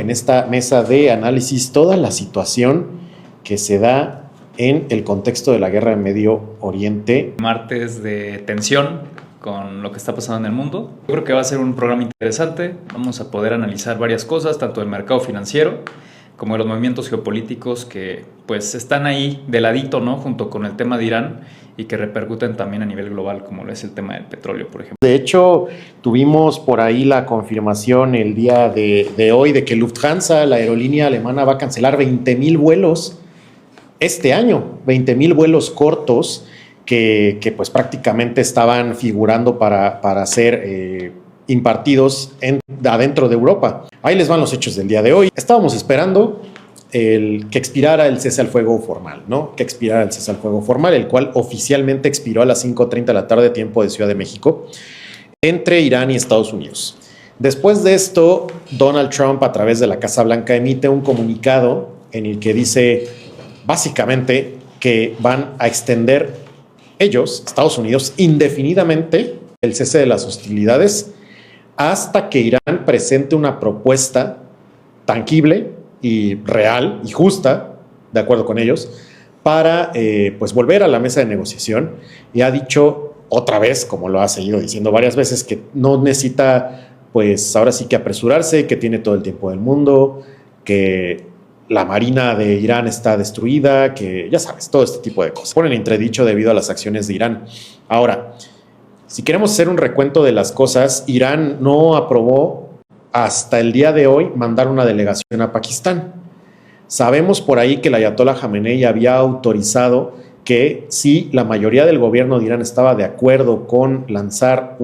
en esta mesa de análisis toda la situación que se da en el contexto de la guerra en Medio Oriente. Martes de tensión con lo que está pasando en el mundo. Yo creo que va a ser un programa interesante. Vamos a poder analizar varias cosas, tanto del mercado financiero como de los movimientos geopolíticos que pues están ahí de ladito, ¿no? Junto con el tema de Irán y que repercuten también a nivel global, como lo es el tema del petróleo, por ejemplo. De hecho, tuvimos por ahí la confirmación el día de hoy de que Lufthansa, la aerolínea alemana, va a cancelar 20,000 vuelos este año, 20,000 vuelos cortos que pues prácticamente estaban figurando para ser impartidos adentro de Europa. Ahí les van los hechos del día de hoy. Estábamos esperando que expirara el cese al fuego formal, ¿no? Que expirara el cese al fuego formal, el cual oficialmente expiró a las 5:30 de la tarde, tiempo de Ciudad de México, entre Irán y Estados Unidos. Después de esto, Donald Trump, a través de la Casa Blanca, emite un comunicado en el que dice básicamente que van a extender ellos, Estados Unidos, indefinidamente el cese de las hostilidades hasta que Irán presente una propuesta tangible y real y justa, de acuerdo con ellos, para pues volver a la mesa de negociación. Y ha dicho otra vez, como lo ha seguido diciendo varias veces, que no necesita, pues ahora sí que apresurarse, que tiene todo el tiempo del mundo, que la marina de Irán está destruida, que ya sabes, todo este tipo de cosas. Ponen entredicho debido a las acciones de Irán. Ahora, si queremos hacer un recuento de las cosas, Irán no aprobó hasta el día de hoy mandar una delegación a Pakistán. Sabemos por ahí que el ayatollah Jamenei había autorizado que si la mayoría del gobierno de Irán estaba de acuerdo con lanzar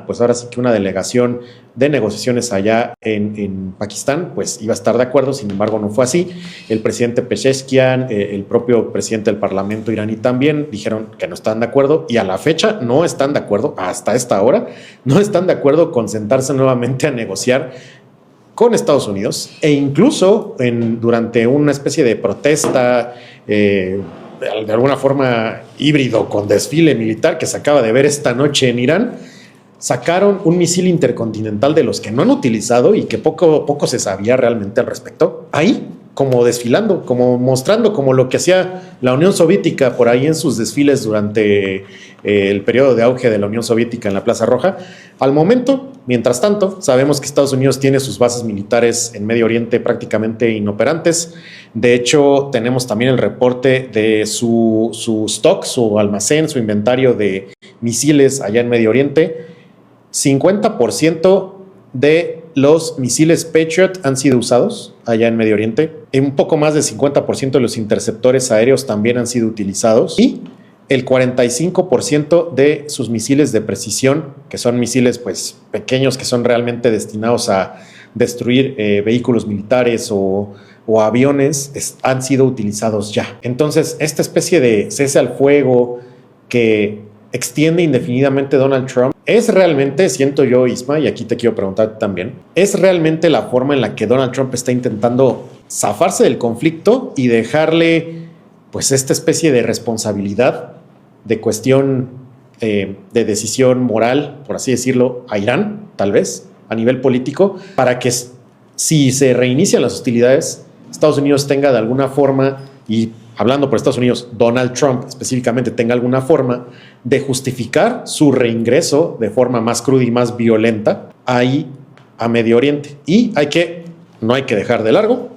pues ahora sí que una delegación de negociaciones allá en Pakistán, pues iba a estar de acuerdo. Sin embargo, no fue así. El presidente Pezeshkian, el propio presidente del parlamento iraní también dijeron que no están de acuerdo, y a la fecha no están de acuerdo, hasta esta hora, no están de acuerdo con sentarse nuevamente a negociar con Estados Unidos, e incluso durante una especie de protesta, de alguna forma híbrido con desfile militar que se acaba de ver esta noche en Irán, sacaron un misil intercontinental de los que no han utilizado y que poco se sabía realmente al respecto. Ahí, como desfilando, como mostrando como lo que hacía la Unión Soviética por ahí en sus desfiles durante el periodo de auge de la Unión Soviética en la Plaza Roja. Al momento, mientras tanto, sabemos que Estados Unidos tiene sus bases militares en Medio Oriente prácticamente inoperantes. De hecho, tenemos también el reporte de su stock, su almacén, su inventario de misiles allá en Medio Oriente. 50% de los misiles Patriot han sido usados allá en Medio Oriente. Un poco más del 50% de los interceptores aéreos también han sido utilizados. Y el 45% de sus misiles de precisión, que son misiles pues pequeños, que son realmente destinados a destruir vehículos militares o aviones, han sido utilizados ya. Entonces, esta especie de cese al fuego que extiende indefinidamente Donald Trump, ¿es realmente, siento yo, Isma, y aquí te quiero preguntar también, ¿es realmente la forma en la que Donald Trump está intentando zafarse del conflicto y dejarle pues esta especie de responsabilidad, de cuestión de decisión moral, por así decirlo, a Irán, tal vez, a nivel político, para que si se reinician las hostilidades, Estados Unidos tenga de alguna forma, y hablando por Estados Unidos, Donald Trump específicamente tenga alguna forma de justificar su reingreso de forma más cruda y más violenta ahí a Medio Oriente? Y no hay que dejar de largo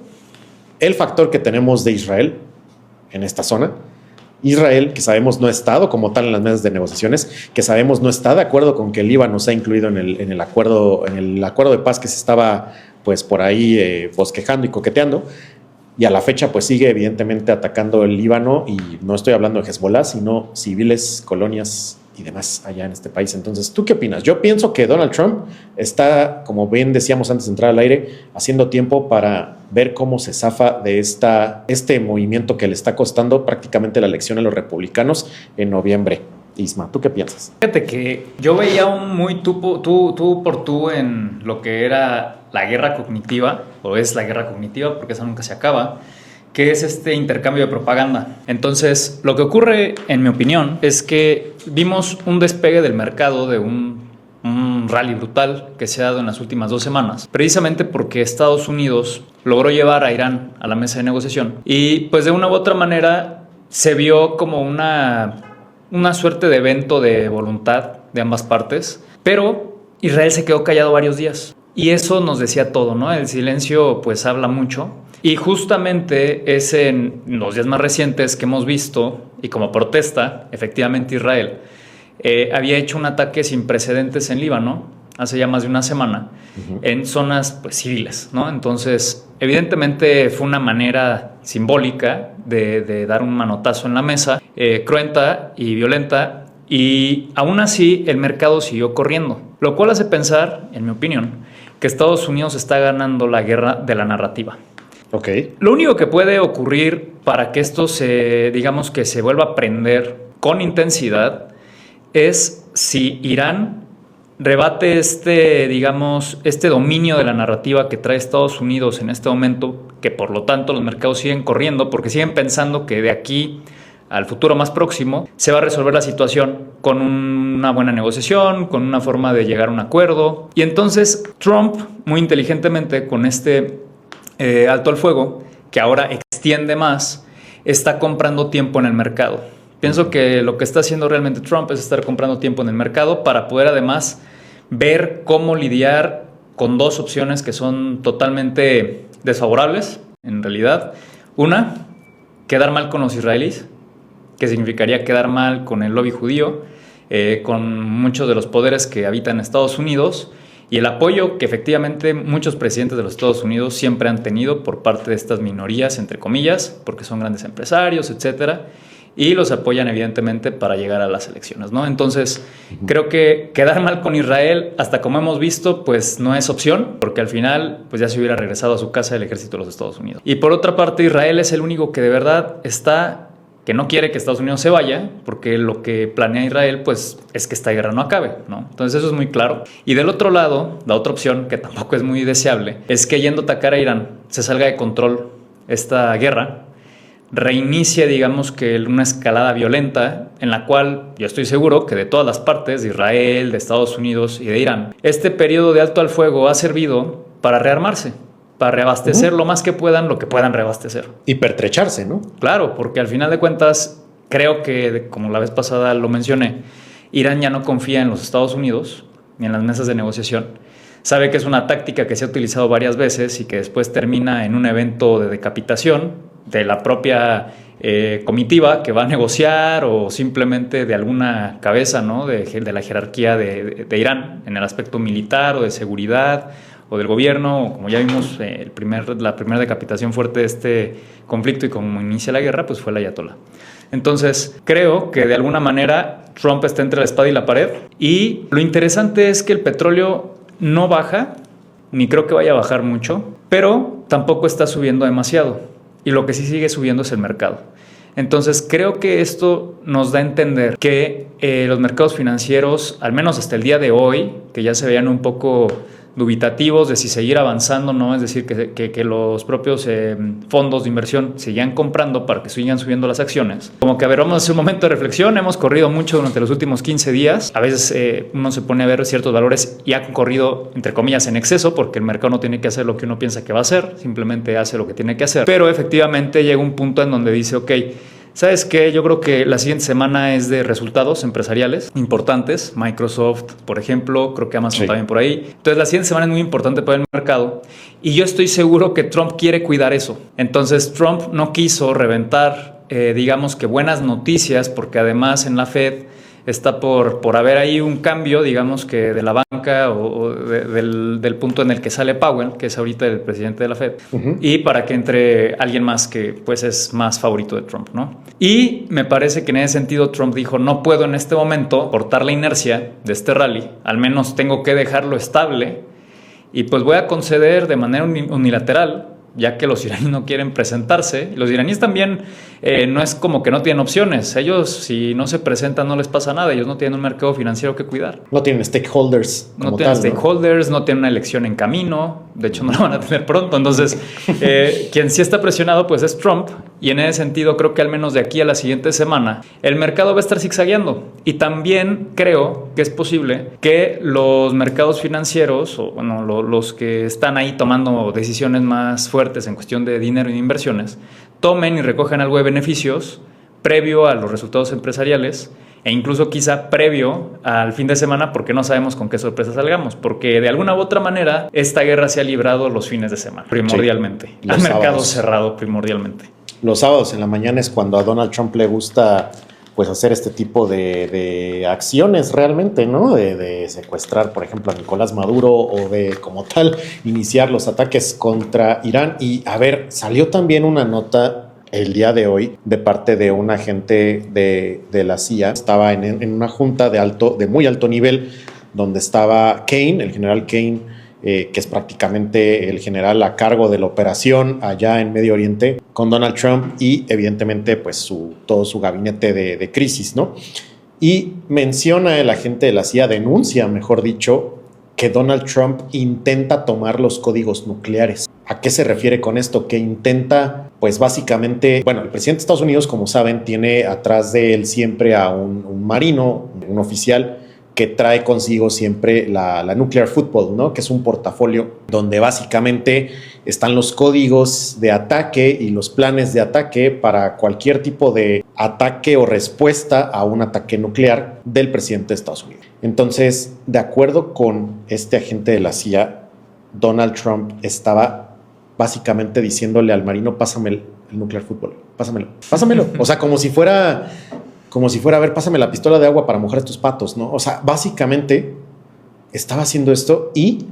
el factor que tenemos de Israel en esta zona. Israel, que sabemos no ha estado como tal en las mesas de negociaciones, que sabemos no está de acuerdo con que el Líbano sea incluido en el acuerdo de paz que se estaba pues por ahí bosquejando y coqueteando. Y a la fecha pues sigue evidentemente atacando el Líbano, y no estoy hablando de Hezbollah, sino civiles, colonias y demás allá en este país. Entonces, ¿tú qué opinas? Yo pienso que Donald Trump está, como bien decíamos antes de entrar al aire, haciendo tiempo para ver cómo se zafa de este movimiento que le está costando prácticamente la elección a los republicanos en noviembre. Isma, ¿tú qué piensas? Fíjate que yo veía un muy tú por tú en lo que era la guerra cognitiva, o es la guerra cognitiva porque esa nunca se acaba, que es este intercambio de propaganda. Entonces, lo que ocurre, en mi opinión, es que vimos un despegue del mercado de un un rally brutal que se ha dado en las últimas 2 semanas, precisamente porque Estados Unidos logró llevar a Irán a la mesa de negociación y pues de una u otra manera se vio como una suerte de evento de voluntad de ambas partes, pero Israel se quedó callado varios días y eso nos decía todo, ¿no? El silencio pues habla mucho y justamente es en los días más recientes que hemos visto y como protesta, efectivamente Israel había hecho un ataque sin precedentes en Líbano hace ya más de una semana en zonas pues, civiles, ¿no? Entonces, evidentemente fue una manera simbólica de dar un manotazo en la mesa, cruenta y violenta, y aún así el mercado siguió corriendo, lo cual hace pensar, en mi opinión, que Estados Unidos está ganando la guerra de la narrativa. Okay. Lo único que puede ocurrir para que esto digamos que se vuelva a prender con intensidad es si Irán rebate este dominio de la narrativa que trae Estados Unidos en este momento, que por lo tanto los mercados siguen corriendo porque siguen pensando que de aquí al futuro más próximo se va a resolver la situación con una buena negociación, con una forma de llegar a un acuerdo. Y entonces Trump, muy inteligentemente, con este alto al fuego, que ahora extiende más, está comprando tiempo en el mercado. Pienso que lo que está haciendo realmente Trump es estar comprando tiempo en el mercado para poder además ver cómo lidiar con 2 opciones que son totalmente desfavorables, en realidad. Una, quedar mal con los israelíes, que significaría quedar mal con el lobby judío, con muchos de los poderes que habitan en Estados Unidos y el apoyo que efectivamente muchos presidentes de los Estados Unidos siempre han tenido por parte de estas minorías, entre comillas, porque son grandes empresarios, etcétera, y los apoyan evidentemente para llegar a las elecciones, ¿no? Entonces, creo que quedar mal con Israel, hasta como hemos visto, pues no es opción, porque al final pues ya se hubiera regresado a su casa el ejército de los Estados Unidos. Y por otra parte, Israel es el único que de verdad que no quiere que Estados Unidos se vaya, porque lo que planea Israel pues es que esta guerra no acabe, ¿no? Entonces eso es muy claro. Y del otro lado, la otra opción, que tampoco es muy deseable, es que yendo a atacar a Irán se salga de control esta guerra, reinicia, digamos que una escalada violenta en la cual yo estoy seguro que de todas las partes, de Israel, de Estados Unidos y de Irán, este periodo de alto al fuego ha servido para rearmarse, para reabastecer lo más que puedan, lo que puedan reabastecer. Y pertrecharse, ¿no? Claro, porque al final de cuentas, creo que, como la vez pasada lo mencioné, Irán ya no confía en los Estados Unidos ni en las mesas de negociación. Sabe que es una táctica que se ha utilizado varias veces y que después termina en un evento de decapitación de la propia comitiva que va a negociar o simplemente de alguna cabeza, ¿no? de la jerarquía de Irán en el aspecto militar o de seguridad o del gobierno, o como ya vimos la primera decapitación fuerte de este conflicto y como inicia la guerra, pues fue el ayatolá. Entonces, creo que de alguna manera Trump está entre la espada y la pared y lo interesante es que el petróleo no baja, ni creo que vaya a bajar mucho, pero tampoco está subiendo demasiado y lo que sí sigue subiendo es el mercado. Entonces creo que esto nos da a entender que los mercados financieros, al menos hasta el día de hoy, que ya se veían un poco dubitativos de si seguir avanzando, ¿no? Es decir, que los propios fondos de inversión sigan comprando para que sigan subiendo las acciones. Como que, a ver, vamos a hacer un momento de reflexión. Hemos corrido mucho durante los últimos 15 días. A veces uno se pone a ver ciertos valores y han corrido, entre comillas, en exceso, porque el mercado no tiene que hacer lo que uno piensa que va a hacer, simplemente hace lo que tiene que hacer. Pero efectivamente llega un punto en donde dice, ok, ¿sabes qué? Yo creo que la siguiente semana es de resultados empresariales importantes. Microsoft, por ejemplo, creo que Amazon también por ahí. Entonces, la siguiente semana es muy importante para el mercado y yo estoy seguro que Trump quiere cuidar eso. Entonces, Trump no quiso reventar, digamos que buenas noticias, porque además en la Fed está por haber ahí un cambio, digamos que de la banca o del punto en el que sale Powell, que es ahorita el presidente de la Fed, y para que entre alguien más que pues es más favorito de Trump, ¿no? Y me parece que en ese sentido Trump dijo, no puedo en este momento cortar la inercia de este rally, al menos tengo que dejarlo estable y pues voy a conceder de manera unilateral ya que los iraníes no quieren presentarse. Los iraníes también no es como que no tienen opciones. Ellos, si no se presentan, no les pasa nada. Ellos no tienen un mercado financiero que cuidar. No tienen stakeholders. No tienen stakeholders, ¿no? Tienen una elección en camino. De hecho, no la van a tener pronto. Entonces, quien sí está presionado, pues es Trump. Y en ese sentido, creo que al menos de aquí a la siguiente semana, el mercado va a estar zigzagueando. Y también creo que es posible que los mercados financieros, o bueno, los que están ahí tomando decisiones más fuertes en cuestión de dinero y de inversiones, tomen y recojan algo de beneficios previo a los resultados empresariales e incluso quizá previo al fin de semana, porque no sabemos con qué sorpresa salgamos, porque de alguna u otra manera esta guerra se ha librado los fines de semana, primordialmente, sí, al mercado cerrado primordialmente. Los sábados en la mañana es cuando a Donald Trump le gusta pues hacer este tipo de acciones realmente, ¿no? De secuestrar, por ejemplo, a Nicolás Maduro o de, como tal, iniciar los ataques contra Irán. Y, a ver, salió también una nota el día de hoy de parte de un agente de la CIA. Estaba en una junta de muy alto nivel donde estaba Kane, el general Kane, que es prácticamente el general a cargo de la operación allá en Medio Oriente, con Donald Trump y evidentemente pues todo su gabinete de crisis, ¿no? Y menciona el agente de la CIA, denuncia, mejor dicho, que Donald Trump intenta tomar los códigos nucleares. ¿A qué se refiere con esto? Que intenta, pues básicamente, bueno, el presidente de Estados Unidos, como saben, tiene atrás de él siempre a un marino, un oficial, que trae consigo siempre la Nuclear Football, ¿no? Que es un portafolio donde básicamente están los códigos de ataque y los planes de ataque para cualquier tipo de ataque o respuesta a un ataque nuclear del presidente de Estados Unidos. Entonces, de acuerdo con este agente de la CIA, Donald Trump estaba básicamente diciéndole al marino: pásame el Nuclear Football, pásamelo. O sea, como si fuera, a ver, pásame la pistola de agua para mojar estos patos, ¿no? O sea, básicamente estaba haciendo esto y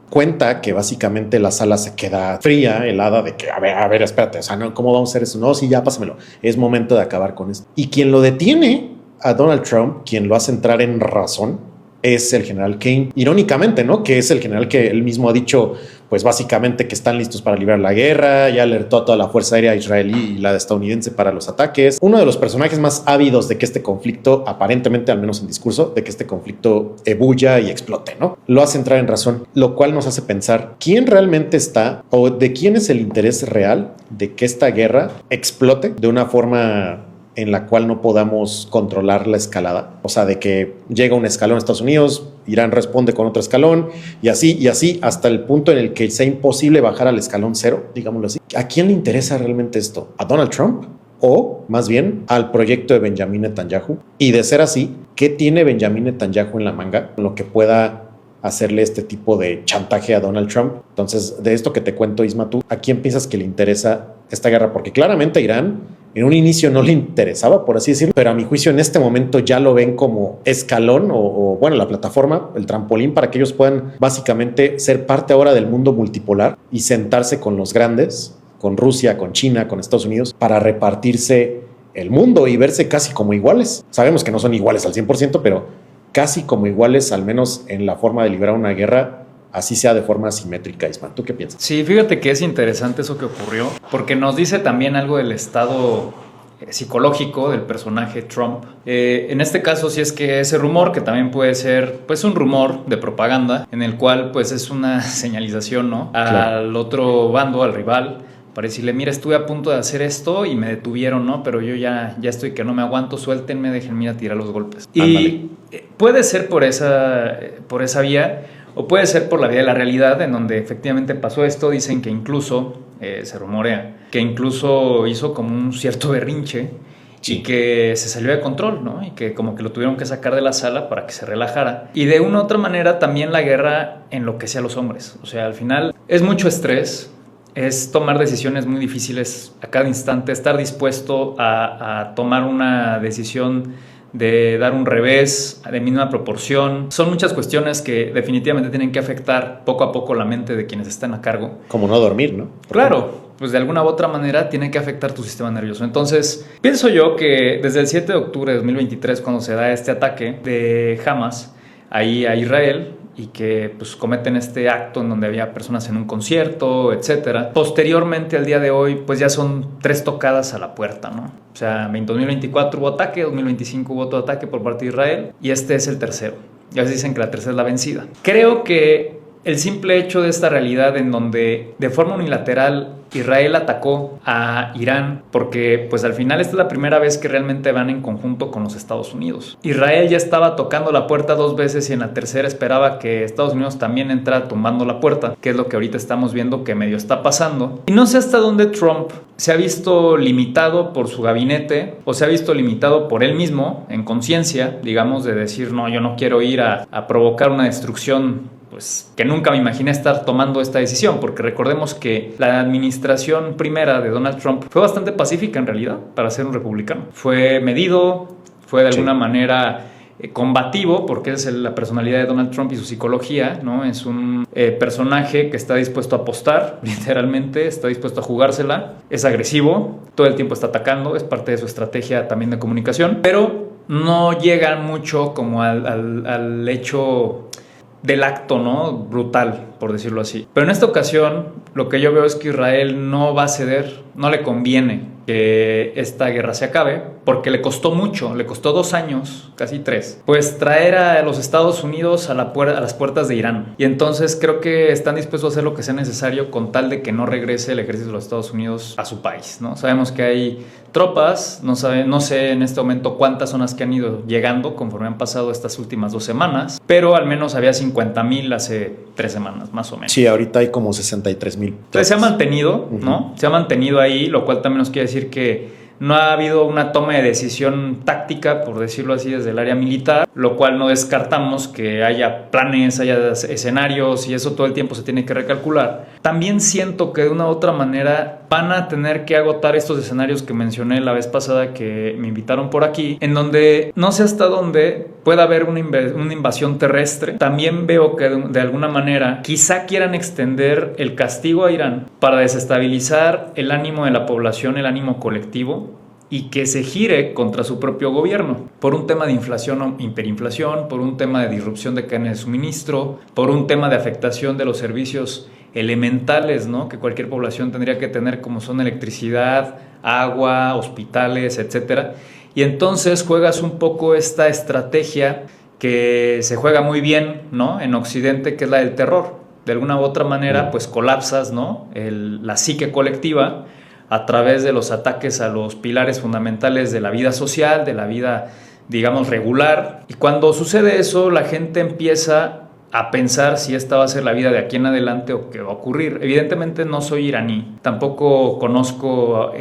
cuenta que básicamente la sala se queda fría, helada, de que, a ver, espérate, o sea, no, ¿cómo vamos a hacer eso? No, sí, ya pásamelo. Es momento de acabar con esto. Y quien lo detiene a Donald Trump, quien lo hace entrar en razón, es el general Kane. Irónicamente, ¿no? Que es el general que él mismo ha dicho, pues básicamente que están listos para librar la guerra, ya alertó a toda la Fuerza Aérea israelí y la estadounidense para los ataques. Uno de los personajes más ávidos de que este conflicto, aparentemente, al menos en discurso, de que este conflicto ebulla y explote, ¿no? Lo hace entrar en razón, lo cual nos hace pensar quién realmente está o de quién es el interés real de que esta guerra explote de una forma en la cual no podamos controlar la escalada. O sea, de que llega un escalón a Estados Unidos, Irán responde con otro escalón y así, hasta el punto en el que sea imposible bajar al escalón cero, digámoslo así. ¿A quién le interesa realmente esto? ¿A Donald Trump? O, más bien, al proyecto de Benjamin Netanyahu. Y de ser así, ¿qué tiene Benjamin Netanyahu en la manga con lo que pueda hacerle este tipo de chantaje a Donald Trump? Entonces, de esto que te cuento, Isma, ¿tú a quién piensas que le interesa esta guerra? Porque claramente a Irán en un inicio no le interesaba, por así decirlo, pero a mi juicio en este momento ya lo ven como escalón o bueno, la plataforma, el trampolín para que ellos puedan básicamente ser parte ahora del mundo multipolar y sentarse con los grandes, con Rusia, con China, con Estados Unidos, para repartirse el mundo y verse casi como iguales. Sabemos que no son iguales al 100%, pero casi como iguales, al menos en la forma de librar una guerra, así sea de forma asimétrica. Isma, ¿tú qué piensas? Sí, fíjate que es interesante eso que ocurrió, porque nos dice también algo del estado psicológico del personaje Trump. En este caso, si es que ese rumor, que también puede ser pues un rumor de propaganda, en el cual pues es una señalización, ¿no? Claro. Al otro bando, al rival, para decirle: mira, estuve a punto de hacer esto y me detuvieron, ¿no? Pero yo ya estoy que no me aguanto, suéltenme, déjenme ir a tirar los golpes. Ándale. Y puede ser por esa vía, o puede ser por la vía de la realidad, en donde efectivamente pasó esto. Dicen que incluso, se rumorea, que incluso hizo como un cierto berrinche, sí, y que se salió de control, ¿no? Y que como que lo tuvieron que sacar de la sala para que se relajara. Y de una u otra manera también la guerra enloquece a los hombres. O sea, al final es mucho estrés, es tomar decisiones muy difíciles a cada instante, estar dispuesto a tomar una decisión de dar un revés de mínima proporción. Son muchas cuestiones que definitivamente tienen que afectar poco a poco la mente de quienes están a cargo. Como no dormir, ¿no? Claro, pues de alguna u otra manera tiene que afectar tu sistema nervioso. Entonces, pienso yo que desde el 7 de octubre de 2023, cuando se da este ataque de Hamas ahí a Israel, y que pues cometen este acto en donde había personas en un concierto, etcétera. Posteriormente, al día de hoy, pues ya son 3 tocadas a la puerta, ¿no? O sea, en 2024 hubo ataque, 2025 hubo otro ataque por parte de Israel y este es el tercero. Ya se dicen que la tercera es la vencida. Creo que el simple hecho de esta realidad en donde de forma unilateral Israel atacó a Irán, porque pues al final esta es la primera vez que realmente van en conjunto con los Estados Unidos. Israel ya estaba tocando la puerta 2 veces y en la tercera esperaba que Estados Unidos también entrara tumbando la puerta, que es lo que ahorita estamos viendo que medio está pasando. Y no sé hasta dónde Trump se ha visto limitado por su gabinete o se ha visto limitado por él mismo en conciencia, digamos, de decir no, yo no quiero ir a provocar una destrucción, pues que nunca me imaginé estar tomando esta decisión, porque recordemos que la administración primera de Donald Trump fue bastante pacífica en realidad para ser un republicano. Fue medido, fue de alguna manera combativo, porque es la personalidad de Donald Trump y su psicología, ¿no? Es un personaje que está dispuesto a apostar, literalmente, está dispuesto a jugársela, es agresivo, todo el tiempo está atacando, es parte de su estrategia también de comunicación, pero no llega mucho como al hecho del acto, ¿no? Brutal, por decirlo así. Pero en esta ocasión, lo que yo veo es que Israel no va a ceder, no le conviene que esta guerra se acabe, porque le costó mucho, le costó 2 años, casi 3, pues traer a los Estados Unidos a las puertas de Irán. Y entonces creo que están dispuestos a hacer lo que sea necesario con tal de que no regrese el ejército de los Estados Unidos a su país, ¿no? Sabemos que hay tropas, no sé en este momento cuántas son las que han ido llegando conforme han pasado estas últimas 2 semanas, pero al menos había 50,000 hace 3 semanas, más o menos. Sí, ahorita hay como 63,000. Entonces se ha mantenido, ¿no? Se ha mantenido ahí, lo cual también nos quiere decir que no ha habido una toma de decisión táctica, por decirlo así, desde el área militar, lo cual no descartamos que haya planes, haya escenarios y eso todo el tiempo se tiene que recalcular. También siento que de una u otra manera van a tener que agotar estos escenarios que mencioné la vez pasada que me invitaron por aquí, en donde no sé hasta dónde pueda haber una invasión terrestre. También veo que de alguna manera quizá quieran extender el castigo a Irán para desestabilizar el ánimo de la población, el ánimo colectivo, y que se gire contra su propio gobierno por un tema de inflación o hiperinflación, por un tema de disrupción de cadenas de suministro, por un tema de afectación de los servicios elementales, ¿no? Que cualquier población tendría que tener, como son electricidad, agua, hospitales, etcétera. Y entonces juegas un poco esta estrategia que se juega muy bien, ¿no? En Occidente, que es la del terror. De alguna u otra manera, pues colapsas, ¿no? La psique colectiva a través de los ataques a los pilares fundamentales de la vida social, de la vida, digamos, regular. Y cuando sucede eso, la gente empieza a pensar si esta va a ser la vida de aquí en adelante o qué va a ocurrir. Evidentemente no soy iraní, tampoco conozco,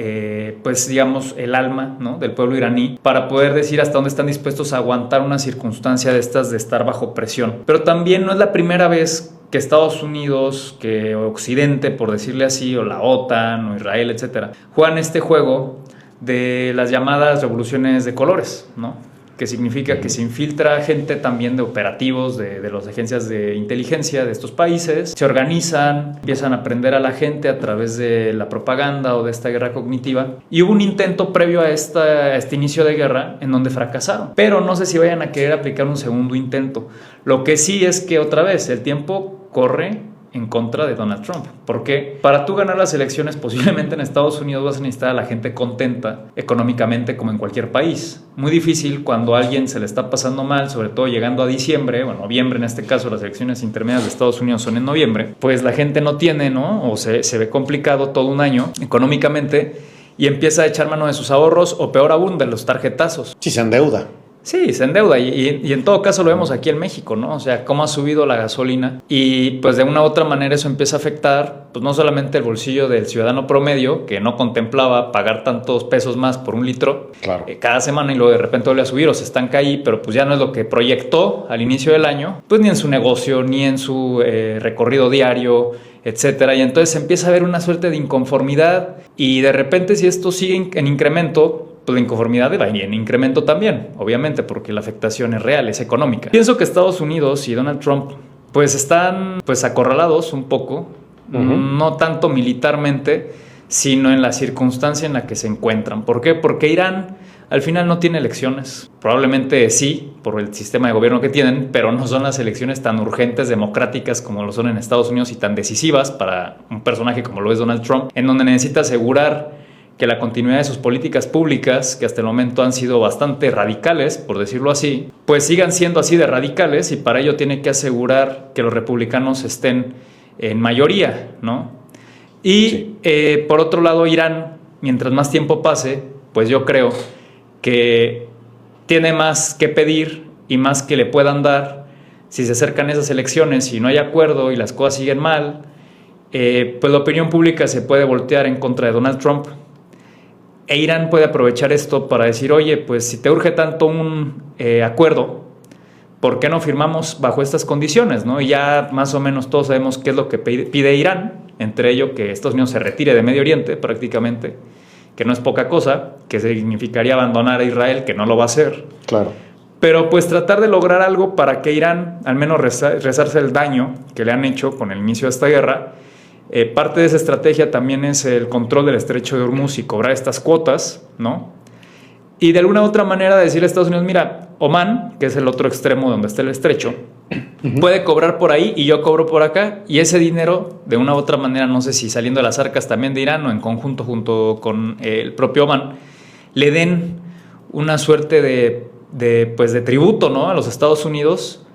pues digamos, el alma, ¿no? del pueblo iraní para poder decir hasta dónde están dispuestos a aguantar una circunstancia de estas de estar bajo presión. Pero también no es la primera vez que Estados Unidos, que Occidente, por decirle así, o la OTAN, o Israel, etcétera, juegan este juego de las llamadas revoluciones de colores, ¿no? Que significa que se infiltra gente también de operativos de las agencias de inteligencia de estos países, se organizan, empiezan a prender a la gente a través de la propaganda o de esta guerra cognitiva. Y hubo un intento previo a este inicio de guerra en donde fracasaron, pero no sé si vayan a querer aplicar un segundo intento. Lo que sí es que otra vez el tiempo corre en contra de Donald Trump. Porque para tú ganar las elecciones posiblemente en Estados Unidos vas a necesitar a la gente contenta económicamente como en cualquier país. Muy difícil cuando a alguien se le está pasando mal, sobre todo llegando a diciembre, o noviembre en este caso, las elecciones intermedias de Estados Unidos son en noviembre, pues la gente no tiene, ¿no? O se ve complicado todo un año económicamente y empieza a echar mano de sus ahorros o peor aún de los tarjetazos. Sí, se endeuda. Sí, se endeuda y en todo caso lo vemos aquí en México, ¿no? O sea, cómo ha subido la gasolina y pues de una u otra manera eso empieza a afectar pues no solamente el bolsillo del ciudadano promedio que no contemplaba pagar tantos pesos más por un litro claro. Cada semana y luego de repente vuelve a subir o se estanca ahí, pero pues ya no es lo que proyectó al inicio del año, pues ni en su negocio, ni en su recorrido diario, etcétera. Y entonces se empieza a ver una suerte de inconformidad y de repente si esto sigue en incremento, pues la inconformidad va en incremento también, obviamente, porque la afectación es real, es económica. Pienso que Estados Unidos y Donald Trump pues están pues acorralados un poco, no tanto militarmente, sino en la circunstancia en la que se encuentran. ¿Por qué? Porque Irán al final no tiene elecciones. Probablemente sí, por el sistema de gobierno que tienen, pero no son las elecciones tan urgentes, democráticas como lo son en Estados Unidos y tan decisivas para un personaje como lo es Donald Trump, en donde necesita asegurar que la continuidad de sus políticas públicas, que hasta el momento han sido bastante radicales, por decirlo así, pues sigan siendo así de radicales, y para ello tiene que asegurar que los republicanos estén en mayoría, ¿no? Y por otro lado, Irán, mientras más tiempo pase, pues yo creo que tiene más que pedir y más que le puedan dar si se acercan esas elecciones y no hay acuerdo y las cosas siguen mal. Pues la opinión pública se puede voltear en contra de Donald Trump, e Irán puede aprovechar esto para decir, oye, pues si te urge tanto un acuerdo, ¿por qué no firmamos bajo estas condiciones, ¿no? Y ya más o menos todos sabemos qué es lo que pide Irán, entre ello que Estados Unidos se retire de Medio Oriente prácticamente, que no es poca cosa, que significaría abandonar a Israel, que no lo va a hacer. Claro. Pero pues tratar de lograr algo para que Irán al menos rezarse el daño que le han hecho con el inicio de esta guerra. Parte de esa estrategia también es el control del estrecho de Hormuz y cobrar estas cuotas, ¿no? Y de alguna u otra manera decirle a Estados Unidos, mira, Omán, que es el otro extremo donde está el estrecho, puede cobrar por ahí y yo cobro por acá, y ese dinero, de una u otra manera, no sé si saliendo de las arcas también de Irán o en conjunto junto con el propio Omán, le den una suerte de tributo, ¿no?, a los Estados Unidos,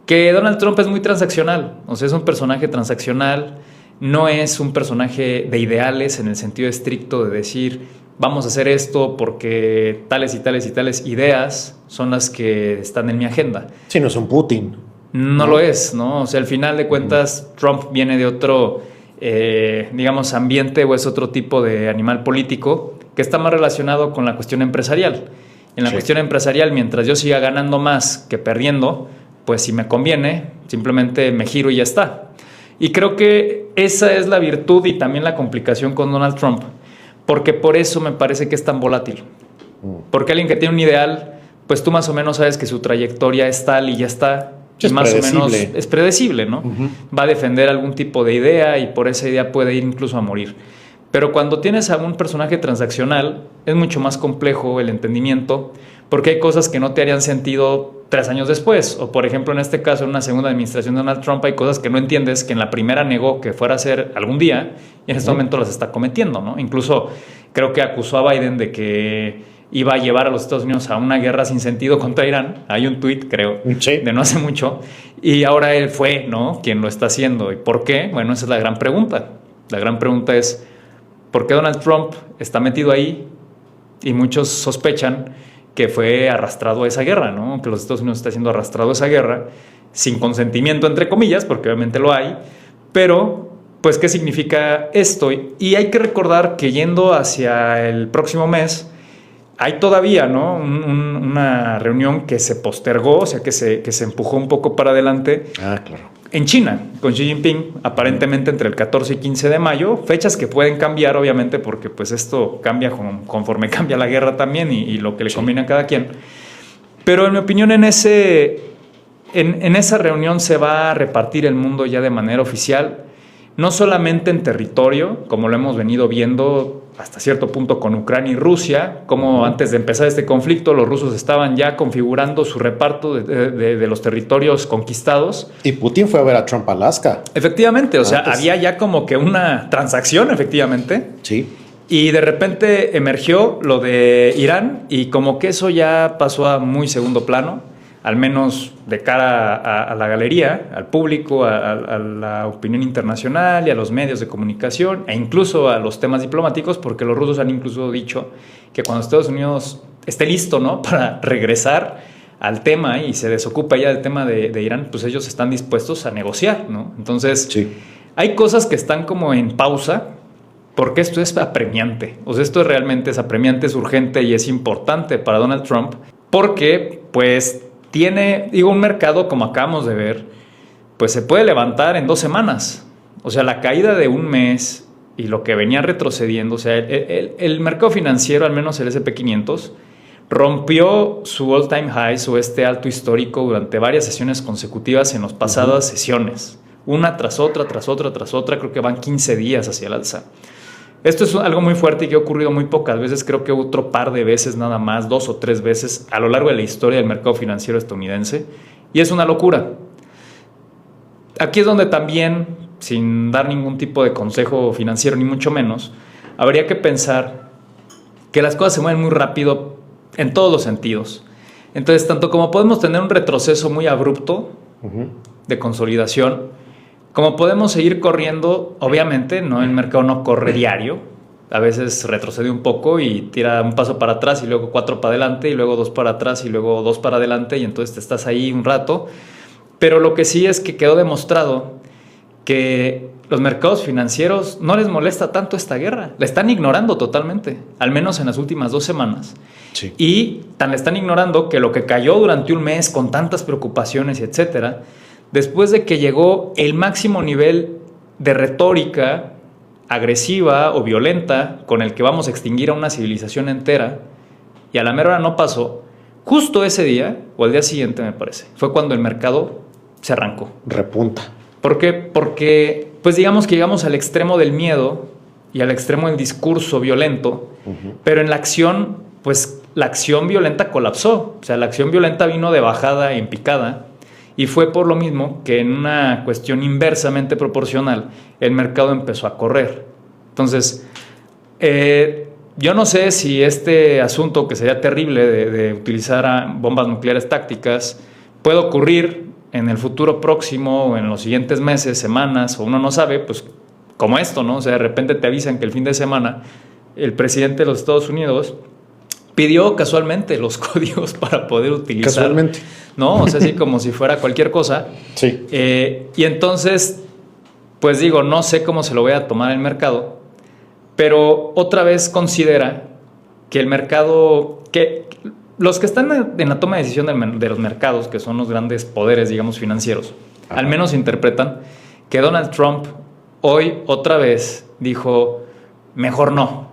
que Donald Trump es muy transaccional, o sea, es un personaje transaccional, no es un personaje de ideales en el sentido estricto de decir vamos a hacer esto porque tales y tales y tales ideas son las que están en mi agenda. Sí, no es un Putin. No lo es, ¿no? O sea, al final de cuentas, Trump viene de otro, digamos, ambiente, o es otro tipo de animal político que está más relacionado con la cuestión empresarial. En la cuestión empresarial, mientras yo siga ganando más que perdiendo, pues si me conviene, simplemente me giro y ya está. Y creo que esa es la virtud y también la complicación con Donald Trump, porque por eso me parece que es tan volátil. Porque alguien que tiene un ideal, pues tú más o menos sabes que su trayectoria es tal y ya está. Es más predecible. o menos es predecible, ¿no? Va a defender algún tipo de idea y por esa idea puede ir incluso a morir. Pero cuando tienes a un personaje transaccional, es mucho más complejo el entendimiento, porque hay cosas que no te harían sentido 3 años después. O por ejemplo, en este caso, en una segunda administración de Donald Trump, hay cosas que no entiendes, que en la primera negó que fuera a hacer algún día, y en este momento las está cometiendo, ¿no? Incluso creo que acusó a Biden de que iba a llevar a los Estados Unidos a una guerra sin sentido contra Irán. Hay un tuit, creo, de no hace mucho, y ahora él fue, ¿no?, quien lo está haciendo. ¿Y por qué? Bueno, esa es la gran pregunta. La gran pregunta es, ¿por qué Donald Trump está metido ahí? Y muchos sospechan que fue arrastrado a esa guerra, ¿no? Que los Estados Unidos está siendo arrastrado a esa guerra sin consentimiento, entre comillas, porque obviamente lo hay, pero pues ¿qué significa esto? Y hay que recordar que yendo hacia el próximo mes hay todavía, ¿no?, una reunión que se postergó, o sea, que se empujó un poco para adelante. Claro. En China, con Xi Jinping, aparentemente entre el 14 y 15 de mayo, fechas que pueden cambiar, obviamente, porque pues esto cambia conforme cambia la guerra también y lo que le conviene a cada quien. Pero en mi opinión, en esa reunión se va a repartir el mundo ya de manera oficial, no solamente en territorio, como lo hemos venido viendo hasta cierto punto con Ucrania y Rusia, como antes de empezar este conflicto los rusos estaban ya configurando su reparto de los territorios conquistados. Y Putin fue a ver a Trump a Alaska. Efectivamente, o sea, había ya como que una transacción, efectivamente. Sí. Y de repente emergió lo de Irán y como que eso ya pasó a muy segundo plano, al menos de cara a la galería, al público, a la opinión internacional y a los medios de comunicación e incluso a los temas diplomáticos, porque los rusos han incluso dicho que cuando Estados Unidos esté listo, ¿no?, para regresar al tema y se desocupa ya del tema de Irán, pues ellos están dispuestos a negociar, ¿no? Entonces, hay cosas que están como en pausa, porque esto es apremiante. O sea, esto realmente es apremiante, es urgente y es importante para Donald Trump, porque pues tiene, un mercado como acabamos de ver, pues se puede levantar en 2 semanas. O sea, la caída de un mes y lo que venía retrocediendo, o sea, el mercado financiero, al menos el S&P 500, rompió su all-time high, su alto histórico, durante varias sesiones consecutivas en las pasadas sesiones. Una tras otra, creo que van 15 días hacia el alza. Esto es algo muy fuerte y que ha ocurrido muy pocas veces. Creo que otro par de veces nada más, 2 o 3 veces a lo largo de la historia del mercado financiero estadounidense. Y es una locura. Aquí es donde también, sin dar ningún tipo de consejo financiero, ni mucho menos, habría que pensar que las cosas se mueven muy rápido en todos los sentidos. Entonces, tanto como podemos tener un retroceso muy abrupto de consolidación, como podemos seguir corriendo, obviamente, ¿no? El mercado no corre diario. A veces retrocede un poco y tira un paso para atrás y luego 4 para adelante y luego 2 para atrás y luego 2 para adelante y entonces te estás ahí un rato. Pero lo que sí es que quedó demostrado que los mercados financieros no les molesta tanto esta guerra. La están ignorando totalmente, al menos en las últimas 2 semanas. Sí. Y tan la están ignorando que lo que cayó durante un mes con tantas preocupaciones y etcétera, después de que llegó el máximo nivel de retórica agresiva o violenta con el que vamos a extinguir a una civilización entera, y a la mera hora no pasó, justo ese día, o al día siguiente me parece, fue cuando el mercado se arrancó. Repunta. ¿Por qué? Porque, pues digamos que llegamos al extremo del miedo y al extremo del discurso violento, pero en la acción, pues la acción violenta colapsó. O sea, la acción violenta vino de bajada en picada. Y fue por lo mismo que en una cuestión inversamente proporcional el mercado empezó a correr. Entonces, yo no sé si este asunto, que sería terrible de utilizar bombas nucleares tácticas, puede ocurrir en el futuro próximo o en los siguientes meses, semanas, o uno no sabe, pues como esto, ¿no? O sea, de repente te avisan que el fin de semana el presidente de los Estados Unidos pidió casualmente los códigos para poder utilizar. Casualmente. ¿No? O sea, así como si fuera cualquier cosa. Sí. Y entonces, pues digo, no sé cómo se lo voy a tomar el mercado, pero otra vez considera que el mercado, que los que están en la toma de decisión de los mercados, que son los grandes poderes, digamos, financieros, al menos interpretan que Donald Trump hoy otra vez dijo, mejor no.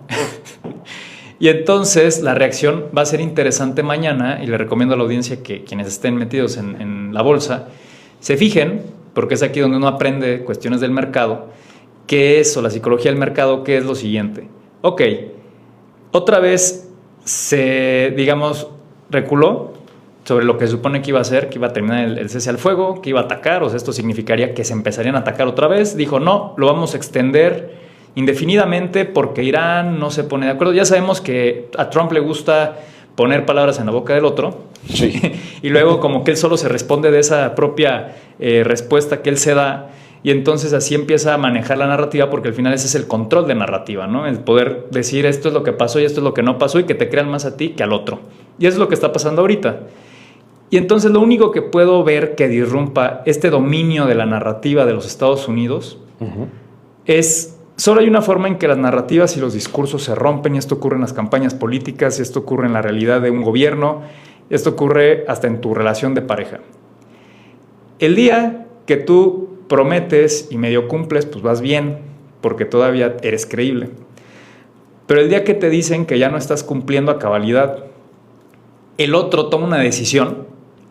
Y entonces la reacción va a ser interesante mañana, y le recomiendo a la audiencia que quienes estén metidos en la bolsa se fijen, porque es aquí donde uno aprende cuestiones del mercado, qué es, o la psicología del mercado, qué es lo siguiente. Ok, otra vez se, digamos, reculó sobre lo que se supone que iba a hacer, que iba a terminar el cese al fuego, que iba a atacar, o sea, esto significaría que se empezarían a atacar otra vez. Dijo, no, lo vamos a extender indefinidamente porque Irán no se pone de acuerdo. Ya sabemos que a Trump le gusta poner palabras en la boca del otro. Sí. Y luego como que él solo se responde de esa propia respuesta que él se da, y entonces así empieza a manejar la narrativa, porque al final ese es el control de narrativa, ¿no? El poder decir esto es lo que pasó y esto es lo que no pasó, y que te crean más a ti que al otro. Y eso es lo que está pasando ahorita. Y entonces lo único que puedo ver que disrumpa este dominio de la narrativa de los Estados Unidos es... Solo hay una forma en que las narrativas y los discursos se rompen, y esto ocurre en las campañas políticas, y esto ocurre en la realidad de un gobierno, y esto ocurre hasta en tu relación de pareja. El día que tú prometes y medio cumples, pues vas bien, porque todavía eres creíble. Pero el día que te dicen que ya no estás cumpliendo a cabalidad, el otro toma una decisión.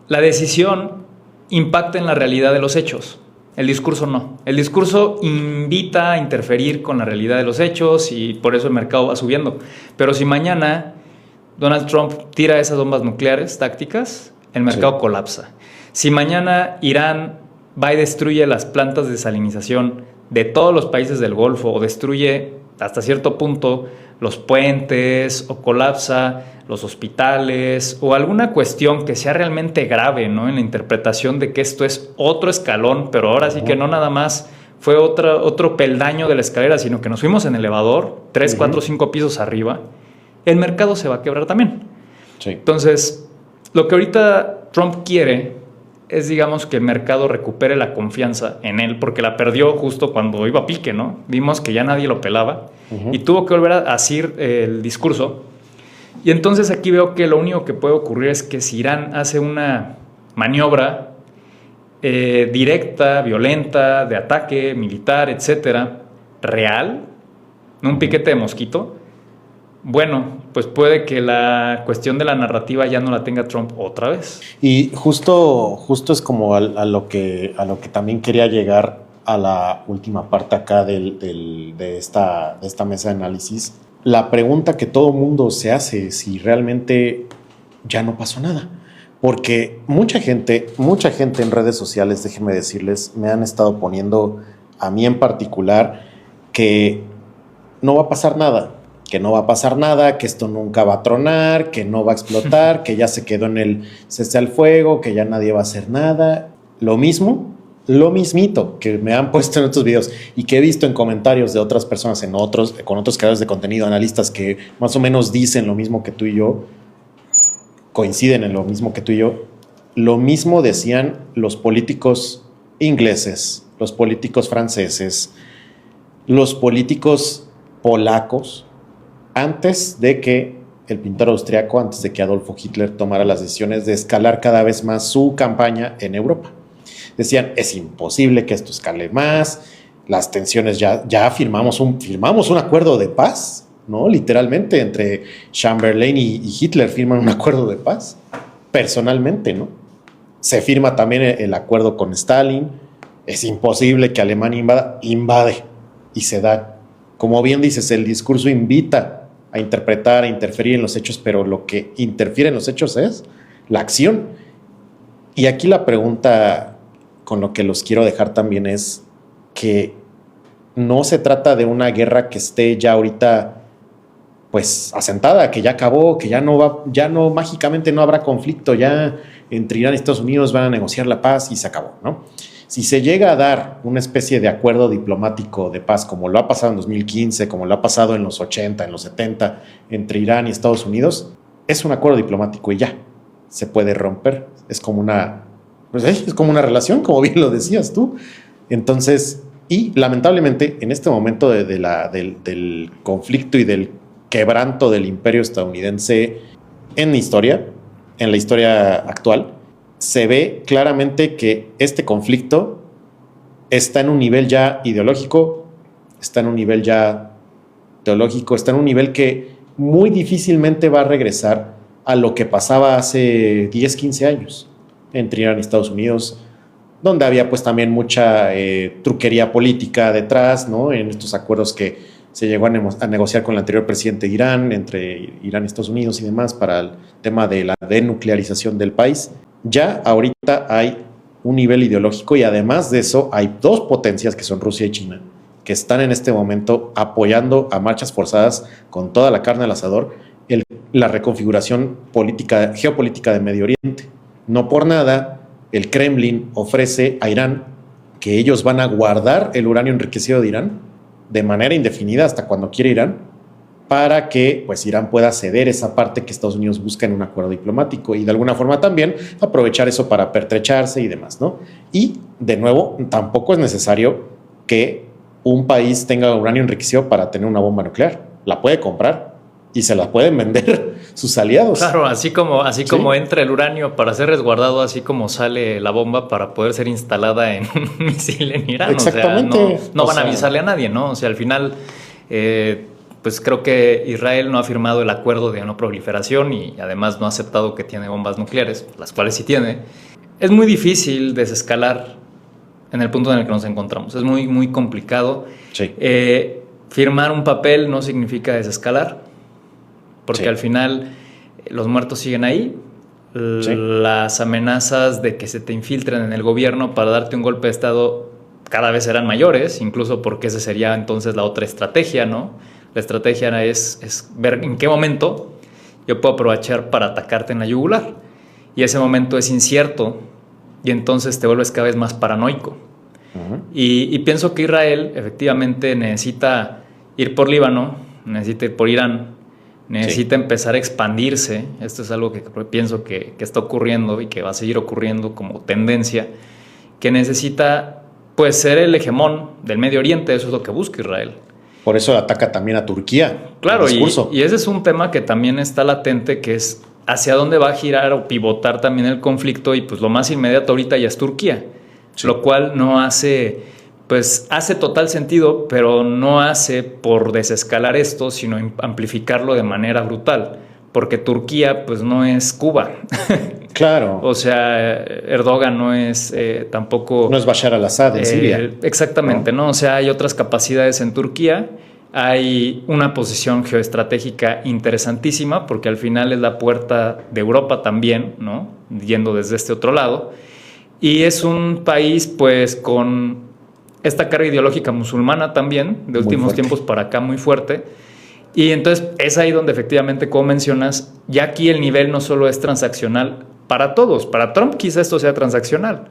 La decisión impacta en la realidad de los hechos. El discurso no. El discurso invita a interferir con la realidad de los hechos, y por eso el mercado va subiendo. Pero si mañana Donald Trump tira esas bombas nucleares tácticas, el mercado colapsa. Si mañana Irán va y destruye las plantas de desalinización de todos los países del Golfo, o destruye hasta cierto punto los puentes, o colapsa los hospitales, o alguna cuestión que sea realmente grave, ¿no? En la interpretación de que esto es otro escalón, pero ahora sí que no nada más fue otro peldaño de la escalera, sino que nos fuimos en elevador, 3, 4, 5 pisos arriba, el mercado se va a quebrar también. Sí. Entonces, lo que ahorita Trump quiere es, digamos, que el mercado recupere la confianza en él, porque la perdió justo cuando iba a pique, ¿no? Vimos que ya nadie lo pelaba, y tuvo que volver a decir el discurso. Y entonces aquí veo que lo único que puede ocurrir es que si Irán hace una maniobra directa, violenta, de ataque militar, etcétera, real, no un piquete de mosquito, bueno, pues puede que la cuestión de la narrativa ya no la tenga Trump otra vez. Y justo es como a lo que también quería llegar a la última parte acá de esta mesa de análisis, la pregunta que todo mundo se hace es si realmente ya no pasó nada. Porque mucha gente en redes sociales, déjenme decirles, me han estado poniendo, a mí en particular, que no va a pasar nada, que esto nunca va a tronar, que no va a explotar, que ya se quedó en el cese al fuego, que ya nadie va a hacer nada. Lo mismito que me han puesto en otros videos y que he visto en comentarios de otras personas con otros creadores de contenido, analistas que más o menos dicen lo mismo que tú y yo, coinciden en lo mismo que tú y yo. Lo mismo decían los políticos ingleses, los políticos franceses, los políticos polacos, antes de que el pintor austriaco, antes de que Adolfo Hitler tomara las decisiones de escalar cada vez más su campaña en Europa. Decían, es imposible que esto escale más, las tensiones ya firmamos un acuerdo de paz, ¿no? Literalmente, entre Chamberlain y Hitler firman un acuerdo de paz, personalmente, ¿no? Se firma también el acuerdo con Stalin, es imposible que Alemania invade y se da. Como bien dices, el discurso invita a interpretar, a interferir en los hechos, pero lo que interfiere en los hechos es la acción. Y aquí la pregunta con lo que los quiero dejar también es que no se trata de una guerra que esté ya ahorita pues asentada, que ya acabó, que ya no mágicamente no habrá conflicto, ya entre Irán y Estados Unidos van a negociar la paz y se acabó, ¿no? Si se llega a dar una especie de acuerdo diplomático de paz, como lo ha pasado en 2015, como lo ha pasado en los 80, en los 70, entre Irán y Estados Unidos, es un acuerdo diplomático y ya, se puede romper. Es como una relación, como bien lo decías tú. Entonces, y lamentablemente, en este momento del conflicto y del quebranto del imperio estadounidense en la historia actual, se ve claramente que este conflicto está en un nivel ya ideológico, está en un nivel ya teológico, está en un nivel que muy difícilmente va a regresar a lo que pasaba hace 10, 15 años entre Irán y Estados Unidos, donde había pues también mucha truquería política detrás, ¿no? En estos acuerdos que se llegó a negociar con el anterior presidente de Irán, entre Irán y Estados Unidos y demás, para el tema de la denuclearización del país. Ya ahorita hay un nivel ideológico y además de eso hay dos potencias que son Rusia y China, que están en este momento apoyando a marchas forzadas con toda la carne al asador la reconfiguración geopolítica de Medio Oriente. No por nada el Kremlin ofrece a Irán que ellos van a guardar el uranio enriquecido de Irán de manera indefinida hasta cuando quiere Irán, para que pues Irán pueda ceder esa parte que Estados Unidos busca en un acuerdo diplomático y de alguna forma también aprovechar eso para pertrecharse y demás, ¿no? Y de nuevo, tampoco es necesario que un país tenga uranio enriquecido para tener una bomba nuclear. La puede comprar y se la pueden vender sus aliados. Claro, así como entra el uranio para ser resguardado, así como sale la bomba para poder ser instalada en un misil en Irán. Exactamente. O sea, no van a avisarle a nadie, ¿no? O sea, al final, pues creo que Israel no ha firmado el acuerdo de no proliferación y además no ha aceptado que tiene bombas nucleares, las cuales sí tiene. Es muy difícil desescalar en el punto en el que nos encontramos. Es muy, muy complicado. Sí. Firmar un papel no significa desescalar, porque sí. al final los muertos siguen ahí. Sí. Las amenazas de que se te infiltren en el gobierno para darte un golpe de estado cada vez serán mayores, incluso porque esa sería entonces la otra estrategia, ¿no? La estrategia es ver en qué momento yo puedo aprovechar para atacarte en la yugular. Y ese momento es incierto y entonces te vuelves cada vez más paranoico. Uh-huh. Y pienso que Israel efectivamente necesita ir por Líbano, necesita ir por Irán, necesita empezar a expandirse. Esto es algo que pienso que está ocurriendo y que va a seguir ocurriendo como tendencia, que necesita pues ser el hegemón del Medio Oriente. Eso es lo que busca Israel. Por eso ataca también a Turquía. Claro, y ese es un tema que también está latente, que es hacia dónde va a girar o pivotar también el conflicto, y pues lo más inmediato ahorita ya es Turquía, sí. Lo cual no hace, pues hace total sentido, pero no hace por desescalar esto, sino amplificarlo de manera brutal, porque Turquía pues no es Cuba. Claro. O sea, Erdogan no es tampoco... No es Bashar al-Assad en Siria. Exactamente, ¿no? O sea, hay otras capacidades en Turquía. Hay una posición geoestratégica interesantísima porque al final es la puerta de Europa también, ¿no? Yendo desde este otro lado. Y es un país, pues, con esta carga ideológica musulmana también, de últimos tiempos para acá, muy fuerte. Y entonces es ahí donde efectivamente, como mencionas, ya aquí el nivel no solo es transaccional para todos. Para Trump quizá esto sea transaccional,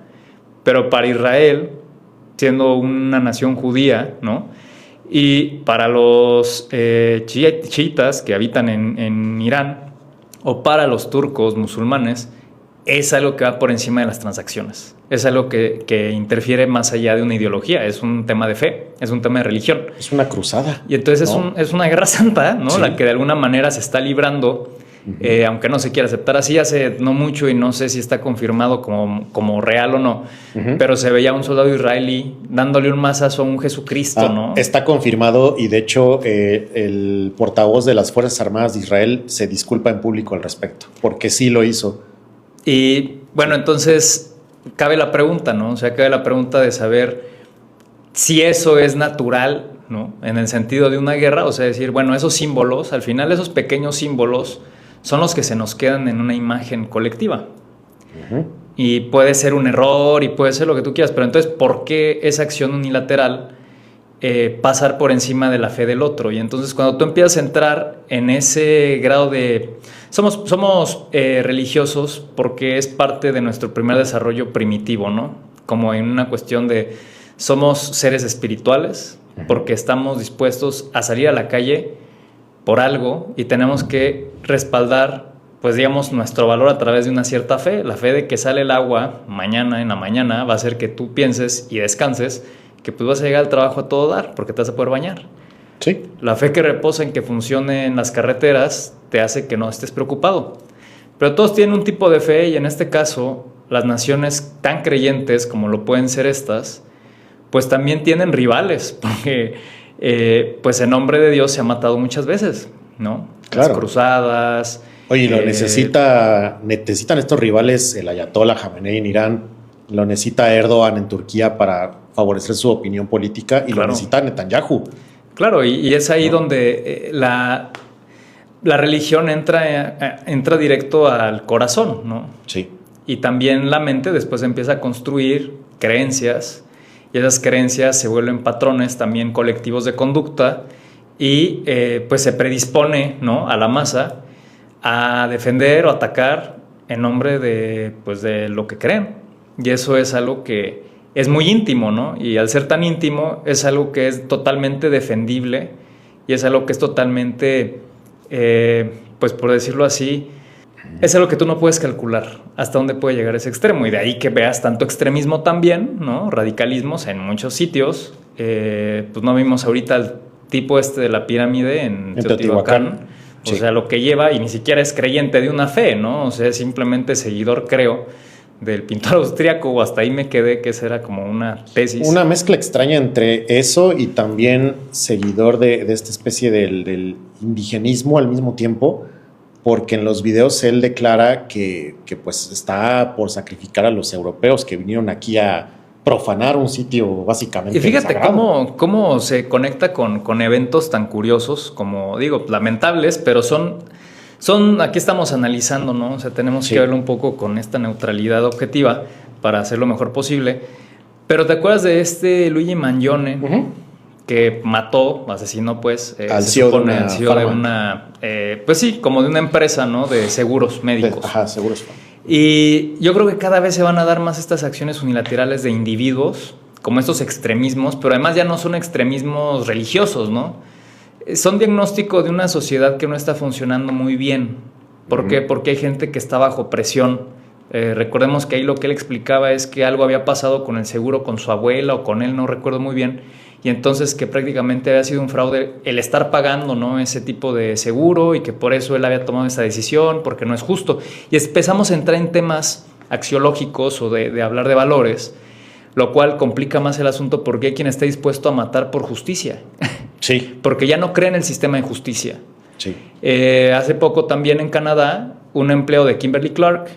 pero para Israel, siendo una nación judía, ¿no? Y para los chiitas que habitan en Irán, o para los turcos musulmanes, es algo que va por encima de las transacciones. Es algo que interfiere más allá de una ideología. Es un tema de fe, es un tema de religión. Es una cruzada. Y entonces ¿no? es una guerra santa, ¿no? Sí. La que de alguna manera se está librando, aunque no se quiera aceptar así hace no mucho, y no sé si está confirmado como real o no, pero se veía un soldado israelí dándole un mazazo a un Jesucristo, ¿no? Está confirmado, y de hecho el portavoz de las Fuerzas Armadas de Israel se disculpa en público al respecto, porque sí lo hizo. Y bueno, entonces cabe la pregunta, ¿no? O sea, cabe la pregunta de saber si eso es natural, ¿no? En el sentido de una guerra, o sea, decir, bueno, esos símbolos, al final esos pequeños símbolos son los que se nos quedan en una imagen colectiva. Y puede ser un error y puede ser lo que tú quieras, pero entonces, ¿por qué esa acción unilateral pasar por encima de la fe del otro? Y entonces cuando tú empiezas a entrar en ese grado de... Somos religiosos porque es parte de nuestro primer desarrollo primitivo, ¿no? Como en una cuestión de... Somos seres espirituales porque estamos dispuestos a salir a la calle por algo y tenemos que respaldar, pues digamos, nuestro valor a través de una cierta fe. La fe de que sale el agua mañana, en la mañana, va a hacer que tú pienses y descanses que pues vas a llegar al trabajo a todo dar porque te vas a poder bañar. Sí. La fe que reposa en que funcionen las carreteras te hace que no estés preocupado. Pero todos tienen un tipo de fe y en este caso las naciones tan creyentes como lo pueden ser estas, pues también tienen rivales porque pues en nombre de Dios se ha matado muchas veces, ¿no? Claro. Las cruzadas. Oye, lo necesitan estos rivales, el Ayatollah Jamenei en Irán, lo necesita Erdogan en Turquía para favorecer su opinión política y claro, lo necesita Netanyahu. Claro, y es ahí donde la religión entra directo al corazón, ¿no? Sí. Y también la mente después empieza a construir creencias y esas creencias se vuelven patrones también colectivos de conducta y pues se predispone, ¿no?, a la masa a defender o atacar en nombre de, pues, de lo que creen. Y eso es algo que es muy íntimo, ¿no? Y al ser tan íntimo es algo que es totalmente defendible y es algo que es totalmente, pues por decirlo así, es algo que tú no puedes calcular hasta dónde puede llegar ese extremo. Y de ahí que veas tanto extremismo también, ¿no? Radicalismos en muchos sitios. Pues no vimos ahorita el tipo de la pirámide en Teotihuacán. Sí. O sea, lo que lleva, y ni siquiera es creyente de una fe, ¿no? O sea, es simplemente seguidor, creo, del pintor austríaco, o hasta ahí me quedé, que esa era como una tesis. Una mezcla extraña entre eso y también seguidor de esta especie del indigenismo al mismo tiempo, porque en los videos él declara que pues está por sacrificar a los europeos que vinieron aquí a profanar un sitio básicamente. Y fíjate cómo se conecta con eventos tan curiosos, como digo, lamentables, pero son aquí estamos analizando, ¿no? O sea, tenemos que verlo un poco con esta neutralidad objetiva para hacer lo mejor posible. Pero ¿te acuerdas de Luigi Mangione? Que mató, asesinó, pues, al CEO de una pues sí, como de una empresa, ¿no? De seguros médicos. Seguros. Y yo creo que cada vez se van a dar más estas acciones unilaterales de individuos, como estos extremismos, pero además ya no son extremismos religiosos, ¿no? Son diagnóstico de una sociedad que no está funcionando muy bien. ¿Por qué? Porque hay gente que está bajo presión. Recordemos que ahí lo que él explicaba es que algo había pasado con el seguro, con su abuela o con él, no recuerdo muy bien, y entonces que prácticamente había sido un fraude el estar pagando, ¿no?, ese tipo de seguro y que por eso él había tomado esa decisión, porque no es justo. Y empezamos a entrar en temas axiológicos o de hablar de valores, lo cual complica más el asunto porque hay quien está dispuesto a matar por justicia. Sí. Porque ya no cree en el sistema de justicia. Sí. Hace poco también en Canadá, un empleado de Kimberly-Clark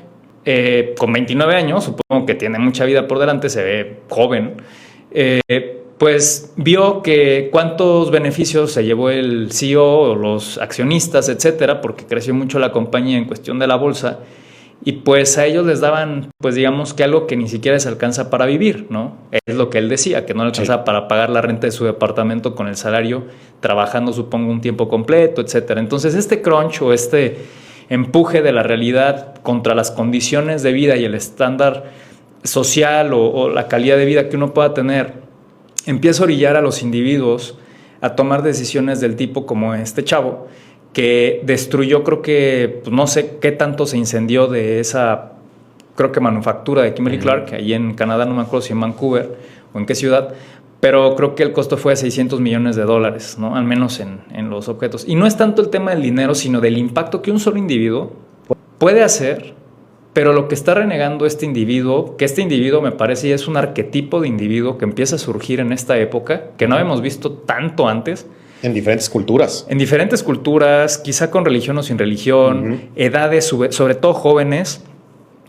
con 29 años, supongo que tiene mucha vida por delante, se ve joven, pues vio que cuántos beneficios se llevó el CEO o los accionistas, etcétera, porque creció mucho la compañía en cuestión de la bolsa, y pues a ellos les daban, pues digamos que algo que ni siquiera les alcanza para vivir, ¿no? Es lo que él decía, que no le alcanzaba para pagar la renta de su departamento con el salario, trabajando supongo un tiempo completo, etcétera. Entonces este crunch o este empuje de la realidad contra las condiciones de vida y el estándar social o la calidad de vida que uno pueda tener, empieza a orillar a los individuos a tomar decisiones del tipo como este chavo, que destruyó, creo que, pues no sé qué tanto se incendió de esa, creo que manufactura de Kimberly Clark, ahí en Canadá, no me acuerdo si en Vancouver o en qué ciudad, pero creo que el costo fue de $600 millones, ¿no? Al menos en los objetos. Y no es tanto el tema del dinero, sino del impacto que un solo individuo puede hacer, pero lo que está renegando este individuo, que este individuo me parece es un arquetipo de individuo que empieza a surgir en esta época, que no habíamos visto tanto antes. En diferentes culturas. En diferentes culturas, quizá con religión o sin religión, edades, sobre todo jóvenes,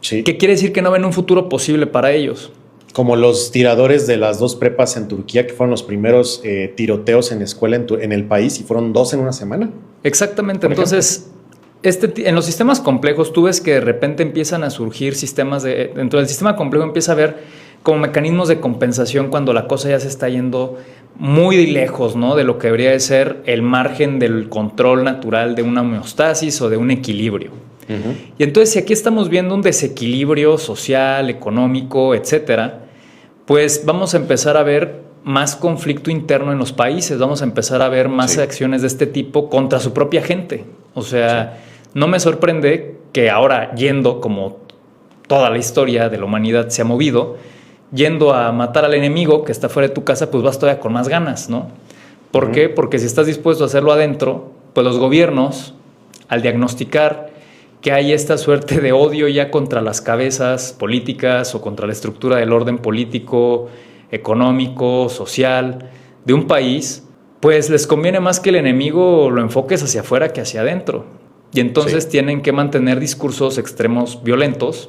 Sí. que quiere decir que no ven un futuro posible para ellos. Como los tiradores de las 2 prepas en Turquía, que fueron los primeros tiroteos en escuela en el país, y fueron 2 en una semana. Exactamente. Entonces, en los sistemas complejos, tú ves que de repente empiezan a surgir sistemas dentro del sistema complejo empieza a haber como mecanismos de compensación cuando la cosa ya se está yendo muy lejos, ¿no? De lo que debería de ser el margen del control natural de una homeostasis o de un equilibrio. Y entonces, si aquí estamos viendo un desequilibrio social, económico, etcétera, pues vamos a empezar a ver más conflicto interno en los países, vamos a empezar a ver más acciones de este tipo contra su propia gente. O sea, no me sorprende que ahora, yendo como toda la historia de la humanidad se ha movido, yendo a matar al enemigo que está fuera de tu casa, pues vas todavía con más ganas, ¿no? ¿Por qué? Porque si estás dispuesto a hacerlo adentro, pues los gobiernos, al diagnosticar que hay esta suerte de odio ya contra las cabezas políticas o contra la estructura del orden político, económico, social de un país, pues les conviene más que el enemigo lo enfoques hacia afuera que hacia adentro. Y entonces tienen que mantener discursos extremos violentos,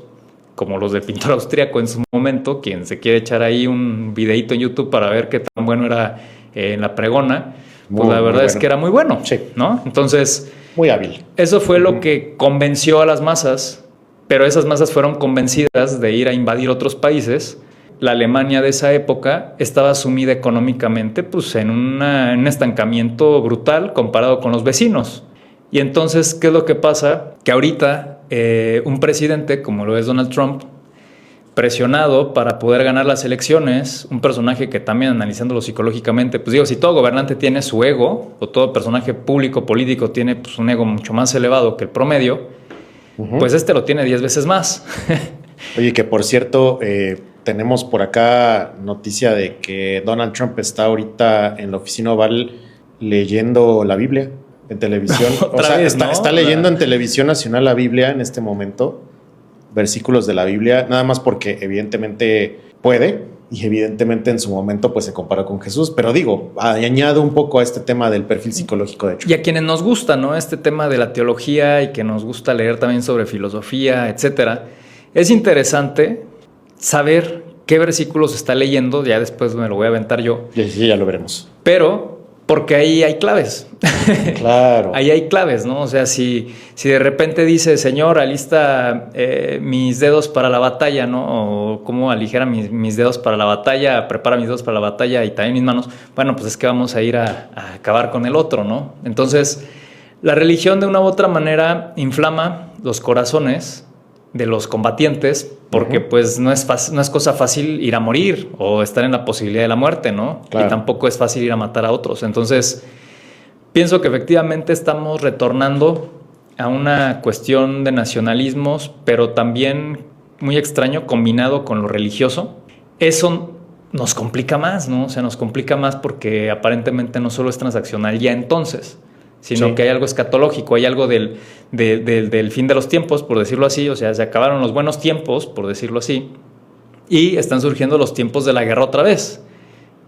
como los del pintor austríaco en su momento, quien se quiere echar ahí un videíto en YouTube para ver qué tan bueno era en la pregona, pues la verdad es que era muy bueno, ¿no? Entonces, muy hábil. Eso fue lo que convenció a las masas, pero esas masas fueron convencidas de ir a invadir otros países. La Alemania de esa época estaba sumida económicamente pues, en un estancamiento brutal comparado con los vecinos. Y entonces, ¿qué es lo que pasa? Que ahorita un presidente, como lo es Donald Trump, presionado para poder ganar las elecciones, un personaje que también analizándolo psicológicamente, pues digo, si todo gobernante tiene su ego, o todo personaje público, político tiene pues, un ego mucho más elevado que el promedio, pues este lo tiene 10 veces más. Oye, que por cierto, tenemos por acá noticia de que Donald Trump está ahorita en la oficina oval leyendo la Biblia en televisión. O sea, está leyendo en televisión nacional la Biblia en este momento. Versículos de la Biblia, nada más porque evidentemente puede y evidentemente en su momento pues se comparó con Jesús, pero digo, añado un poco a este tema del perfil psicológico de hecho. Y a quienes nos gusta, ¿no? Este tema de la teología y que nos gusta leer también sobre filosofía, etcétera, es interesante saber qué versículos está leyendo, ya después me lo voy a aventar yo. Sí, ya lo veremos. Pero porque ahí hay claves. Claro. Ahí hay claves, ¿no? O sea, si de repente dice, Señor, alista mis dedos para la batalla, ¿no? O cómo aligera mis dedos para la batalla, prepara mis dedos para la batalla y también mis manos. Bueno, pues es que vamos a ir a acabar con el otro, ¿no? Entonces, la religión de una u otra manera inflama los corazones de los combatientes porque pues no es cosa fácil ir a morir o estar en la posibilidad de la muerte, ¿no? Claro. Y tampoco es fácil ir a matar a otros. Entonces, pienso que efectivamente estamos retornando a una cuestión de nacionalismos, pero también muy extraño combinado con lo religioso. Eso nos complica más, ¿no? O sea, nos complica más porque aparentemente no solo es transaccional ya entonces, sino que hay algo escatológico, hay algo del fin de los tiempos, por decirlo así. O sea, se acabaron los buenos tiempos, por decirlo así, y están surgiendo los tiempos de la guerra otra vez,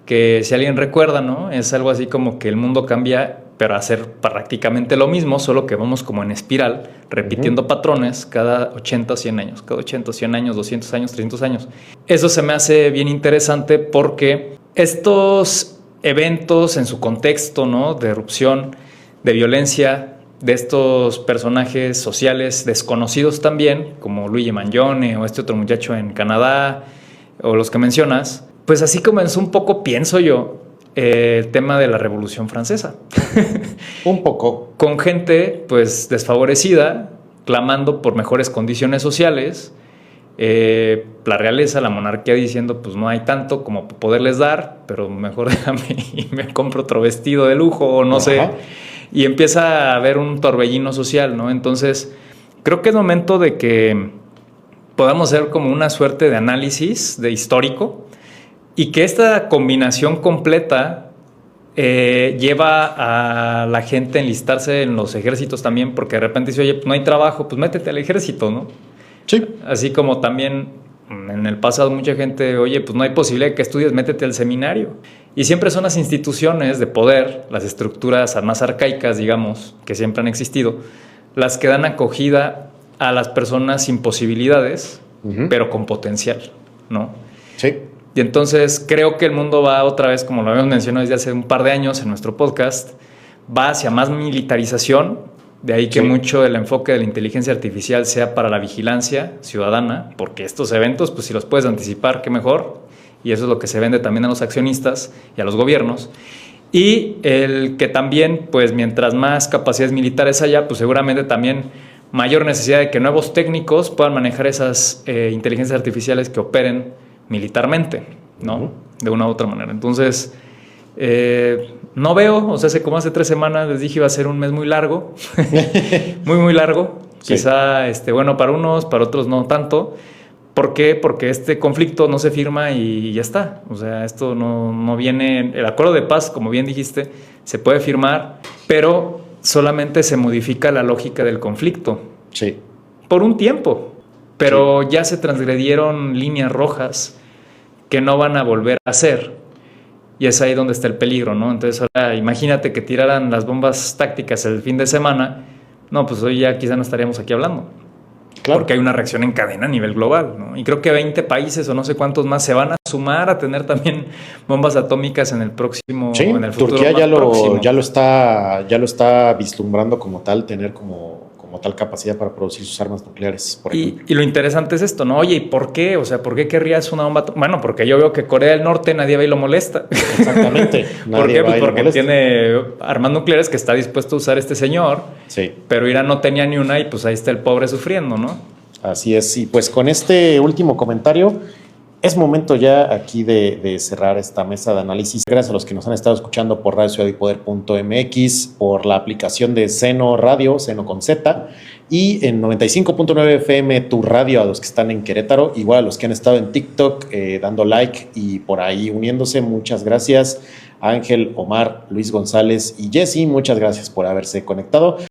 que si alguien recuerda, ¿no? Es algo así como que el mundo cambia pero hacer prácticamente lo mismo, solo que vamos como en espiral, repitiendo patrones cada 80 o 100 años, cada 80 o 100 años, 200 años, 300 años. Eso se me hace bien interesante porque estos eventos en su contexto, ¿no?, de erupción, de violencia, de estos personajes sociales desconocidos también, como Luigi Mangione o este otro muchacho en Canadá, o los que mencionas, pues así comenzó un poco, pienso yo, el tema de la Revolución Francesa. Un poco. Con gente pues desfavorecida, clamando por mejores condiciones sociales, la realeza, la monarquía diciendo pues no hay tanto como poderles dar, pero mejor déjame y me compro otro vestido de lujo o no sé. Y empieza a haber un torbellino social, ¿no? Entonces, creo que es momento de que podamos hacer como una suerte de análisis de histórico y que esta combinación completa lleva a la gente a enlistarse en los ejércitos también, porque de repente dice, oye, no hay trabajo, pues métete al ejército, ¿no? Sí. Así como también en el pasado mucha gente, oye, pues no hay posibilidad de que estudies, métete al seminario. Y siempre son las instituciones de poder, las estructuras más arcaicas, digamos, que siempre han existido, las que dan acogida a las personas sin posibilidades, pero con potencial, ¿no? Sí. Y entonces creo que el mundo va otra vez, como lo habíamos mencionado desde hace un par de años en nuestro podcast, va hacia más militarización, de ahí que mucho del enfoque de la inteligencia artificial sea para la vigilancia ciudadana, porque estos eventos, pues si los puedes anticipar, qué mejor. Y eso es lo que se vende también a los accionistas y a los gobiernos. Y el que también, pues mientras más capacidades militares haya, pues seguramente también mayor necesidad de que nuevos técnicos puedan manejar esas inteligencias artificiales que operen militarmente, ¿no? De una u otra manera. Entonces, no veo, o sea, como hace 3 semanas les dije iba a ser un mes muy largo, muy largo. Sí. Quizá, bueno, para unos, para otros no tanto. ¿Por qué? Porque este conflicto no se firma y ya está. O sea, esto no viene... El acuerdo de paz, como bien dijiste, se puede firmar, pero solamente se modifica la lógica del conflicto. Sí. Por un tiempo. Pero ya se transgredieron líneas rojas que no van a volver a hacer. Y es ahí donde está el peligro, ¿no? Entonces ahora imagínate que tiraran las bombas tácticas el fin de semana. No, pues hoy ya quizá no estaríamos aquí hablando. Claro. Porque hay una reacción en cadena a nivel global, ¿no? Y creo que 20 países o no sé cuántos más se van a sumar a tener también bombas atomicas en el próximo, en el futuro. Turquía ya lo está vislumbrando como tal, tener como tal capacidad para producir sus armas nucleares, por ejemplo. Y lo interesante es esto, ¿no? Oye, ¿y por qué? O sea, ¿por qué querrías una bomba atómica? Bueno, porque yo veo que Corea del Norte nadie va y lo molesta. Exactamente. ¿Por qué? Pues porque tiene armas nucleares que está dispuesto a usar este señor. Sí. Pero Irán no tenía ni una y pues ahí está el pobre sufriendo, ¿no? Así es. Y pues con este último comentario, es momento ya aquí de cerrar esta mesa de análisis. Gracias a los que nos han estado escuchando por radiociudadypoder.mx, por la aplicación de Seno Radio, Seno con Z, y en 95.9 FM Tu Radio a los que están en Querétaro, igual a los que han estado en TikTok dando like y por ahí uniéndose. Muchas gracias. Ángel, Omar, Luis González y Jessy, muchas gracias por haberse conectado.